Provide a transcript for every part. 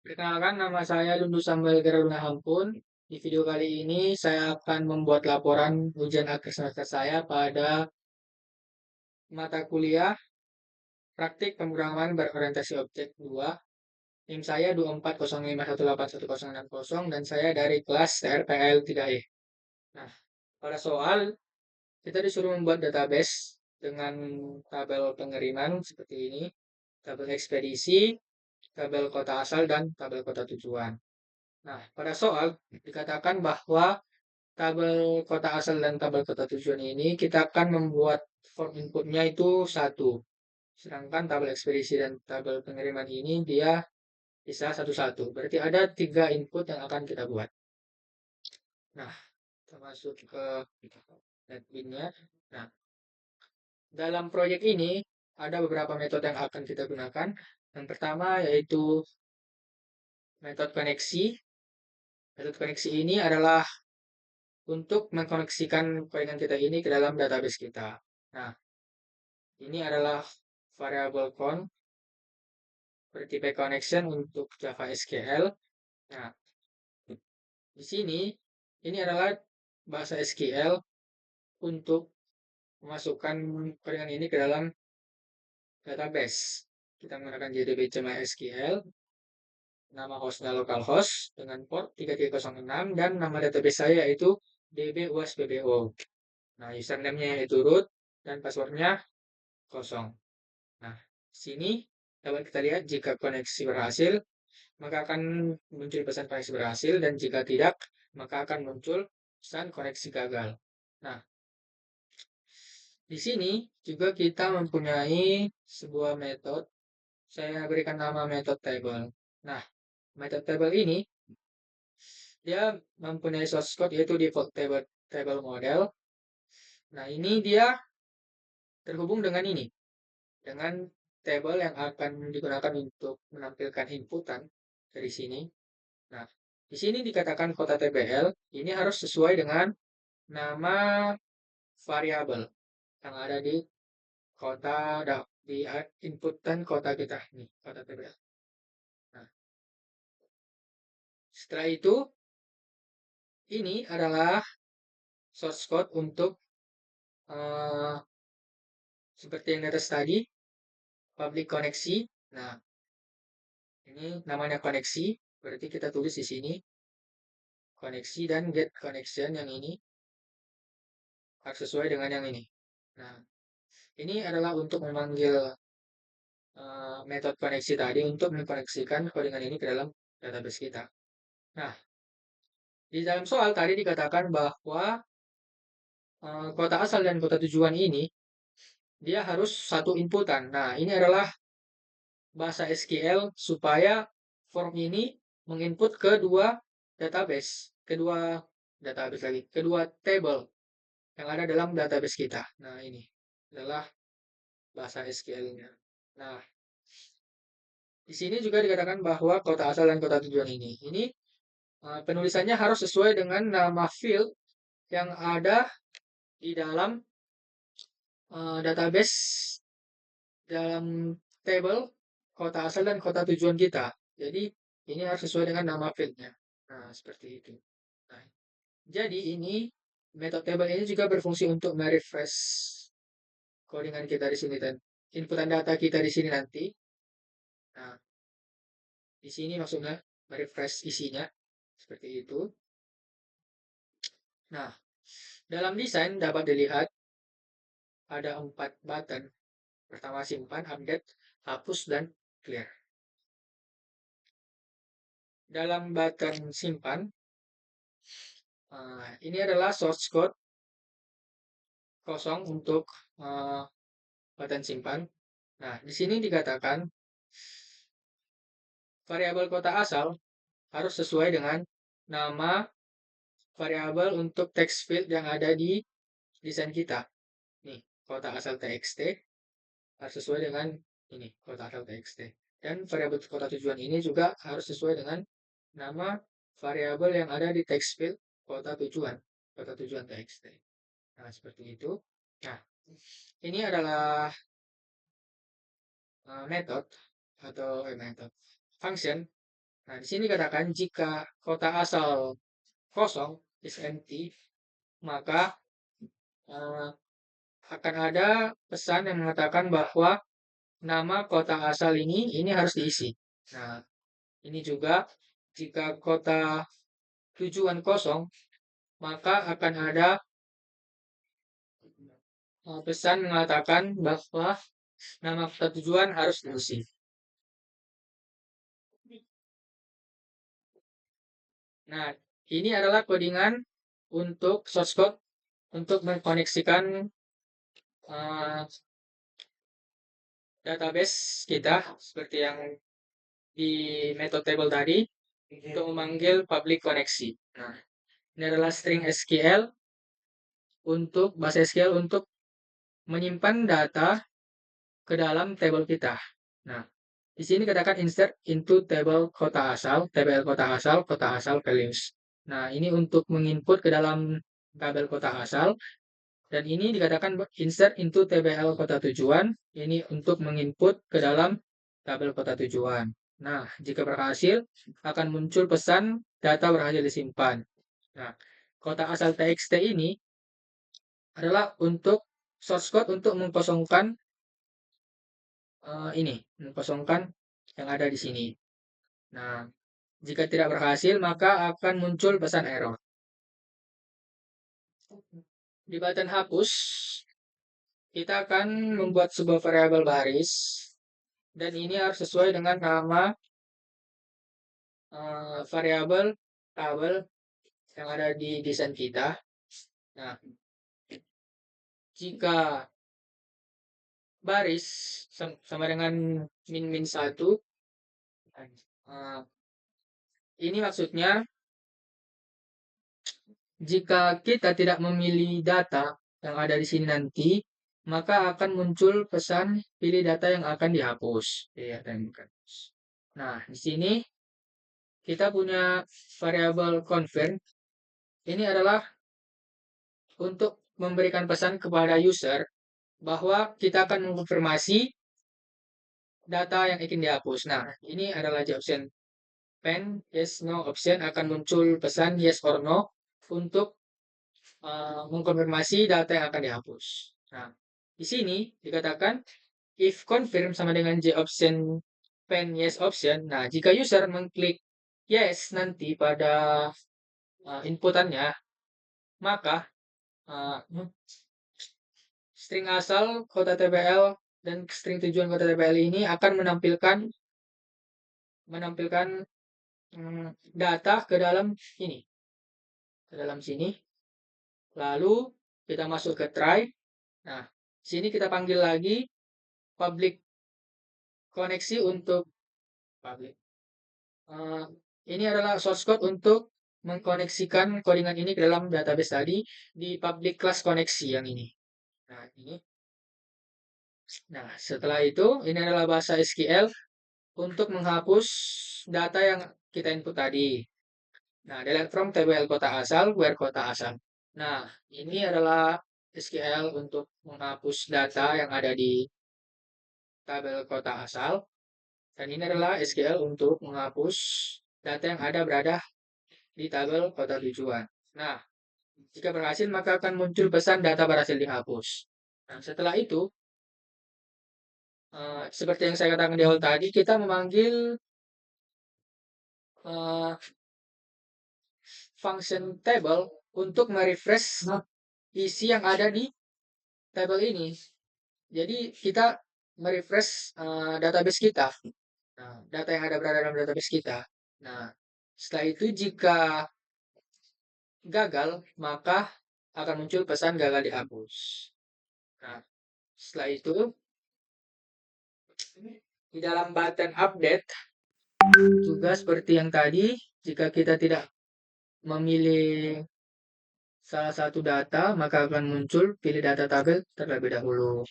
Perkenalkan, nama saya Lundu Sambal Garuna Hampun. Di video kali ini saya akan membuat laporan ujian akhir semester saya pada mata kuliah Praktik Pemrograman Berorientasi Objek 2. NIM saya 2405181060 dan saya dari kelas TRPL 3E. Nah, pada soal kita disuruh membuat database dengan tabel pengiriman seperti ini, tabel ekspedisi, tabel kota asal, dan tabel kota tujuan. Nah, pada soal dikatakan bahwa tabel kota asal dan tabel kota tujuan ini kita akan membuat form inputnya itu satu. Sedangkan tabel ekspedisi dan tabel pengiriman ini dia bisa satu-satu. Berarti ada tiga input yang akan kita buat. Nah, kita masuk ke netbin-nya. Nah, dalam proyek ini ada beberapa metode yang akan kita gunakan. Yang pertama yaitu metode koneksi. Metode koneksi ini adalah untuk mengkoneksikan koingan kita ini ke dalam database kita. Nah, ini adalah variable con, berarti connection untuk Java SQL. Nah, di sini ini adalah bahasa SQL untuk memasukkan koingan ini ke dalam database. Kita menggunakan JDBC MySQL, nama hostnya localhost dengan port 3306 dan nama database saya yaitu dbuasbbo. Nah, username-nya yaitu root dan passwordnya kosong. Nah, sini dapat kita lihat jika koneksi berhasil, maka akan muncul pesan koneksi berhasil, dan jika tidak, maka akan muncul pesan koneksi gagal. Nah, di sini juga kita mempunyai sebuah metode, saya berikan nama metode table. Nah, metode table ini, dia mempunyai source code yaitu default table model. Nah, ini dia terhubung dengan ini, dengan table yang akan digunakan untuk menampilkan inputan dari sini. Nah, di sini dikatakan kota TBL ini harus sesuai dengan nama variabel yang ada di kota di inputan kota kita nih, kota TBL. Nah, setelah itu ini adalah source code untuk uh, seperti yang di atas tadi, public koneksi. Nah, ini namanya koneksi, berarti kita tulis di sini koneksi, dan get connection yang ini harus sesuai dengan yang ini. Nah, ini adalah untuk memanggil metode koneksi tadi untuk mengkoneksikan codingan ini ke dalam database kita. Nah, di dalam soal tadi dikatakan bahwa kota asal dan kota tujuan ini dia harus satu inputan. Nah, ini adalah bahasa SQL supaya form ini menginput kedua table yang ada dalam database kita. Nah, ini adalah bahasa SQL-nya. Nah, di sini juga dikatakan bahwa kota asal dan kota tujuan ini penulisannya harus sesuai dengan nama field yang ada di dalam database, dalam table kota asal dan kota tujuan kita. Jadi ini harus sesuai dengan nama fieldnya. Nah, seperti itu. Nah, jadi ini metode table ini juga berfungsi untuk merefresh codingan kita di sini dan inputan data kita di sini nanti. Nah, di sini maksudnya merefresh isinya seperti itu. Nah, dalam desain dapat dilihat ada 4 button. Pertama simpan, update, hapus, dan clear. Dalam button simpan, ini adalah source code kosong untuk button simpan. Nah, di sini dikatakan variabel kota asal harus sesuai dengan nama variabel untuk text field yang ada di desain kita. Nih, kota asal txt harus sesuai dengan ini, kota asal txt. Dan variabel kota tujuan ini juga harus sesuai dengan nama variabel yang ada di text field kota tujuan txt. Nah, seperti itu. Nah, ini adalah metode atau function Nah, di sini katakan jika kotak asal kosong is empty, maka eh, akan ada pesan yang mengatakan bahwa nama kotak asal ini harus diisi. Nah, ini juga jika kotak tujuan kosong, maka akan ada pesan mengatakan bahwa nama kotak tujuan harus diisi. Nah, ini adalah codingan untuk source code untuk mengkoneksikan uh, database kita seperti yang di method table tadi untuk memanggil public koneksi. Nah, ini adalah string SQL untuk bahasa SQL untuk menyimpan data ke dalam table kita. Nah, di sini katakan insert into table kota asal values. Nah, ini untuk menginput ke dalam tabel kota asal. Dan ini dikatakan insert into tbl kota tujuan. Ini untuk menginput ke dalam tabel kota tujuan. Nah, jika berhasil, akan muncul pesan data berhasil disimpan. Nah, kota asal txt ini adalah untuk source code untuk mengkosongkan mengkosongkan yang ada di sini. Nah, jika tidak berhasil, maka akan muncul pesan error. Di button hapus, kita akan membuat sebuah variabel baris, dan ini harus sesuai dengan nama variabel tabel yang ada di desain kita. Nah, jika baris sama dengan min 1, ini maksudnya jika kita tidak memilih data yang ada di sini nanti, maka akan muncul pesan pilih data yang akan dihapus. Ya, nah, di sini kita punya variabel confirm. Ini adalah untuk memberikan pesan kepada user bahwa kita akan mengkonfirmasi data yang ingin dihapus. Nah, ini adalah option pen, yes, no option akan muncul pesan yes or no untuk mengkonfirmasi data yang akan dihapus. Nah, di sini dikatakan if confirm sama dengan j option pen yes option. Nah, jika user mengklik yes nanti pada inputannya, maka string asal kota TBL dan string tujuan kota TBL ini akan menampilkan data ke dalam ini, ke dalam sini. Lalu kita masuk ke try. Nah, sini kita panggil lagi public koneksi untuk public. Ini adalah source code untuk mengkoneksikan codingan ini ke dalam database tadi di public class koneksi yang ini. Nah, ini. Nah, setelah itu ini adalah bahasa SQL untuk menghapus data yang kita input tadi. Nah, delete from table kota asal, where kota asal. Nah, ini adalah SQL untuk menghapus data yang ada di tabel kota asal. Dan ini adalah SQL untuk menghapus data yang berada di tabel kota tujuan. Nah, jika berhasil maka akan muncul pesan data berhasil dihapus. Nah, setelah itu, seperti yang saya katakan di awal tadi, kita memanggil function table untuk merefresh isi yang ada di tabel ini. Jadi kita merefresh database kita. Nah, data yang berada dalam database kita. Nah, setelah itu jika gagal, maka akan muncul pesan gagal dihapus. Nah, setelah itu di dalam button update juga seperti yang tadi, jika kita tidak memilih salah satu data, maka akan muncul pilih data tabel terlebih dahulu.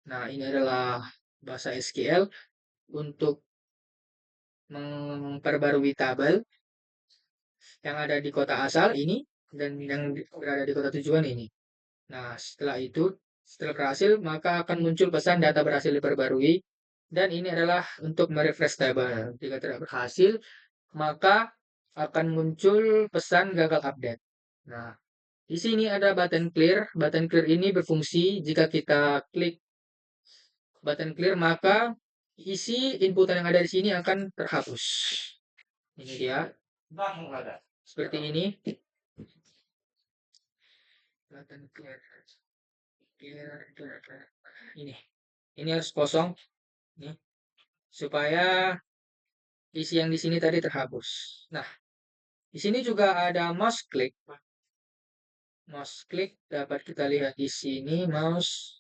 Nah, ini adalah bahasa SQL untuk memperbarui tabel yang ada di kota asal ini dan yang berada di kota tujuan ini. Nah, setelah berhasil, maka akan muncul pesan data berhasil diperbarui dan ini adalah untuk merefresh tabel. Jika tidak berhasil, maka akan muncul pesan gagal update. Nah, di sini ada button clear. Button clear ini berfungsi jika kita klik button clear, maka isi inputan yang ada di sini akan terhapus. Ini dia. Seperti ini. Button clear. Ini. Ini harus kosong. Ini. Supaya isi yang di sini tadi terhapus. Nah, di sini juga ada mouse click. Mouse click dapat kita lihat di sini mouse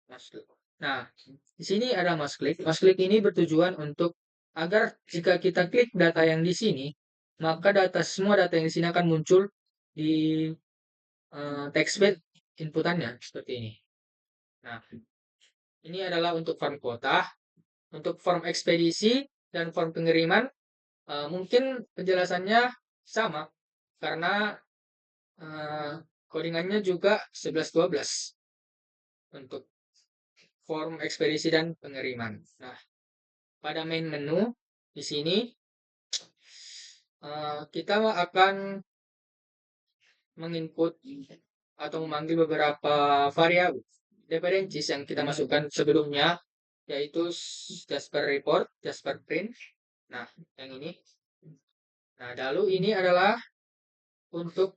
click. Nah, di sini ada mouse click. Mouse click ini bertujuan untuk agar jika kita klik data yang di sini, maka semua data yang di sini akan muncul di text field inputannya seperti ini. Nah, ini adalah untuk form kota, untuk form ekspedisi dan form pengiriman. Mungkin penjelasannya sama karena codingannya juga 11-12 untuk form ekspedisi dan pengiriman. Nah, pada main menu di sini kita akan menginput atau memanggil beberapa variabel dependencies yang kita masukkan sebelumnya, yaitu Jasper report, Jasper print. Nah, yang ini. Nah, lalu ini adalah untuk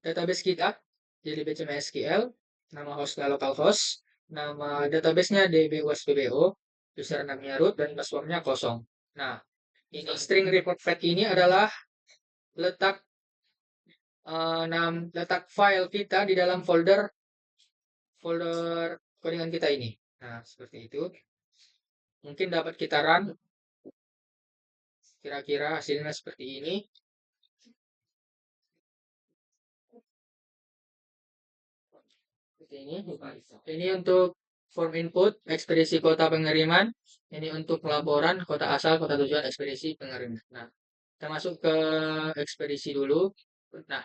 database kita, jadi BCMSQL, nama hostnya localhost, nama databasenya DBUSBBO, username-nya root, dan passwordnya kosong. Nah, ini string report path ini adalah letak letak file kita di dalam folder codingan kita ini. Nah, seperti itu. Mungkin dapat kita run. Kira-kira hasilnya seperti ini. Ini untuk form input, ekspedisi kota pengiriman. Ini untuk laporan kota asal, kota tujuan, ekspedisi pengiriman. Nah, kita masuk ke ekspedisi dulu. Nah,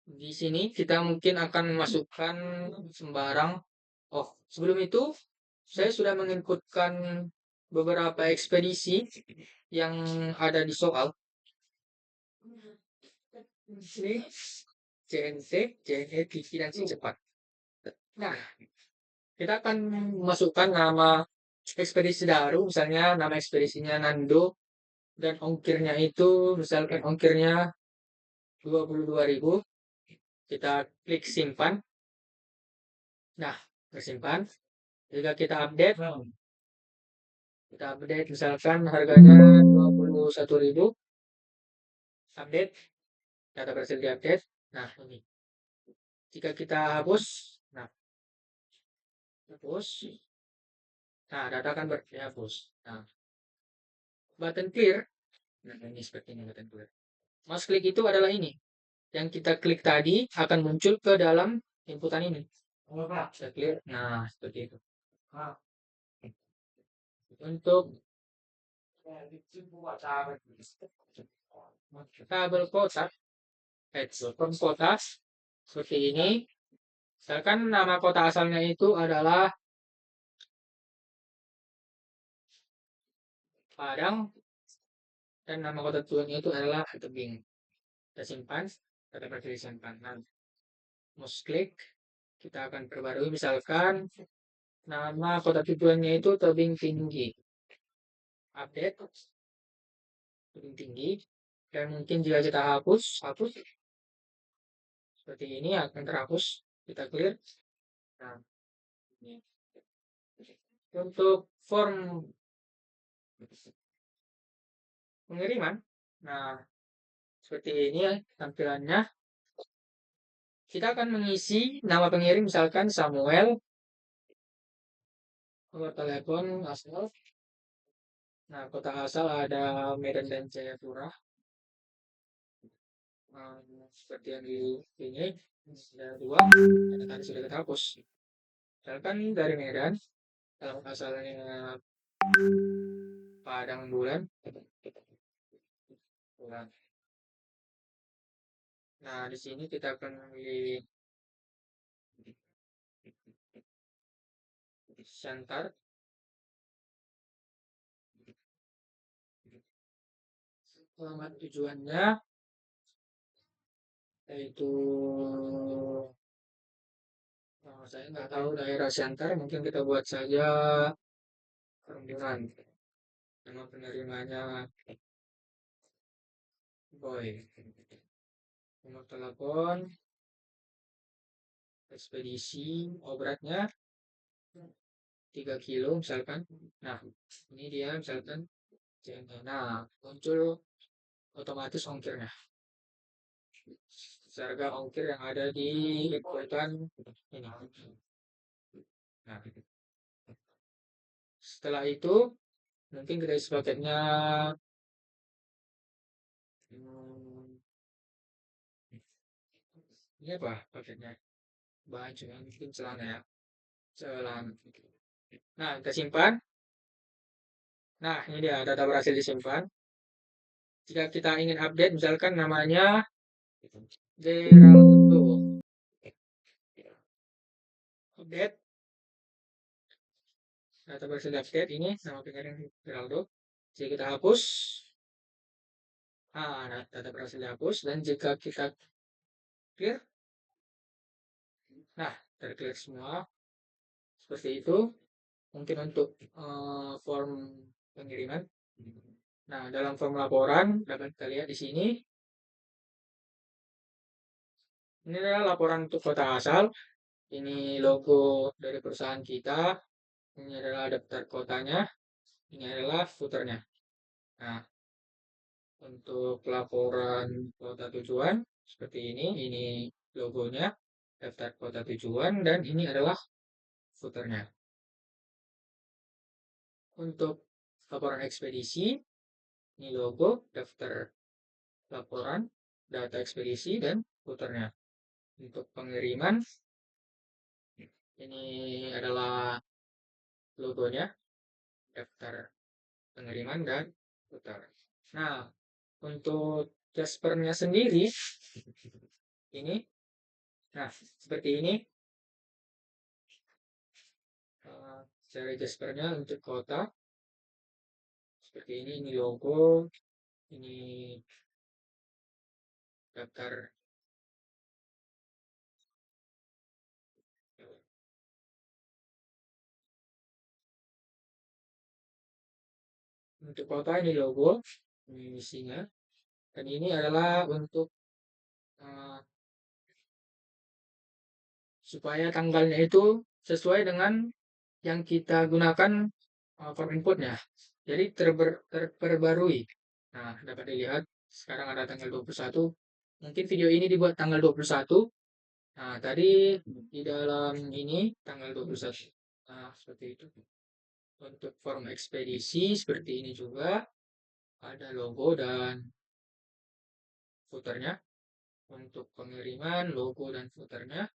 di sini kita mungkin akan memasukkan sembarang. Oh, sebelum itu saya sudah menginputkan beberapa ekspedisi yang ada di soal. Ini JNT, JNE, TV, dan si cepat. Nah, kita akan masukkan nama ekspedisi baru, misalnya nama ekspedisinya Nando, dan ongkirnya itu, misalkan ongkirnya 22.000. Kita klik simpan. Nah, tersimpan. Jika kita update misalkan harganya 21.000. Update, data berhasil diupdate. Nah, ini. Jika kita hapus, nah, hapus. Nah, data akan dihapus. Nah, button clear. Nah, ini seperti ini button clear. Mouse click itu adalah ini. Yang kita klik tadi akan muncul ke dalam inputan ini. Kita clear. Nah, seperti itu. Untuk tabel kotak, form kota seperti ini. Misalkan nama kota asalnya itu adalah Padang dan nama kota tujuannya itu adalah Tebing. Kita simpan, kita berarti disimpan. Nah, mouse klik, kita akan perbarui misalkan nama kota tujuannya itu Tebing Tinggi. Update Tebing Tinggi, dan mungkin jika kita hapus seperti ini akan terhapus. Kita clear. Nah, ini. Untuk form pengiriman, nah seperti ini ya tampilannya. Kita akan mengisi nama pengirim, misalkan Samuel, nomor telepon asal. Nah, kota asal ada Medan dan Jayapura. Seperti yang di sini ada dua, yang tadi sudah kita hapus. Misalkan dari Medan, kalau asalnya Padang Bulan. Nah, di sini kita akan memilih Shantar. alamat tujuannya yaitu saya nggak tahu daerah center, mungkin kita buat saja Kerumunan. Nama penerimanya Boy. Nomor telepon, ekspedisi, beratnya 3 kilo misalkan. Nah, ini dia misalkan. Nah, muncul otomatis ongkirnya. Harga ongkir yang ada di ikutan ini. Nah, setelah itu mungkin kita isi paketnya hmm, ini apa paketnya? Baju mungkin celana ya. Celana. Nah, kita simpan. Nah, ini dia data berhasil disimpan. Jika kita ingin update, misalkan namanya Geraldo. Update, data berhasil update ini nama pengirim Geraldo. Jika kita hapus, data berhasil dihapus. Dan jika kita clear, nah terclear semua. Seperti itu. Mungkin untuk form pengiriman. Nah, dalam form laporan dapat kita lihat di sini. Ini adalah laporan untuk kota asal. Ini logo dari perusahaan kita. Ini adalah daftar kotanya. Ini adalah footernya. Nah, untuk laporan kota tujuan seperti ini logonya, daftar kota tujuan, dan ini adalah footernya. Untuk laporan ekspedisi, ini logo, daftar laporan, data ekspedisi, dan footernya. Untuk pengiriman, ini adalah logonya, daftar pengiriman, dan footer. Nah, untuk Jaspernya sendiri, ini, nah seperti ini. Cara Jaspernya untuk kota, seperti ini logo, ini daftar untuk kota, ini logo, ini misinya, dan ini adalah untuk uh, supaya tanggalnya itu sesuai dengan yang kita gunakan form inputnya. Jadi terperbarui. Nah, dapat dilihat sekarang ada tanggal 21. Mungkin video ini dibuat tanggal 21. Nah, tadi di dalam ini tanggal 21. Nah, seperti itu. Untuk form ekspedisi seperti ini juga ada logo dan footernya. Untuk pengiriman logo dan footernya,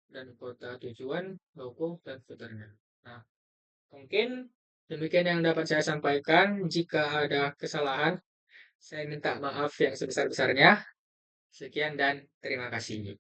dan kota tujuan logo dan footernya. Nah, mungkin demikian yang dapat saya sampaikan. Jika ada kesalahan, saya minta maaf yang sebesar-besarnya. Sekian dan terima kasih.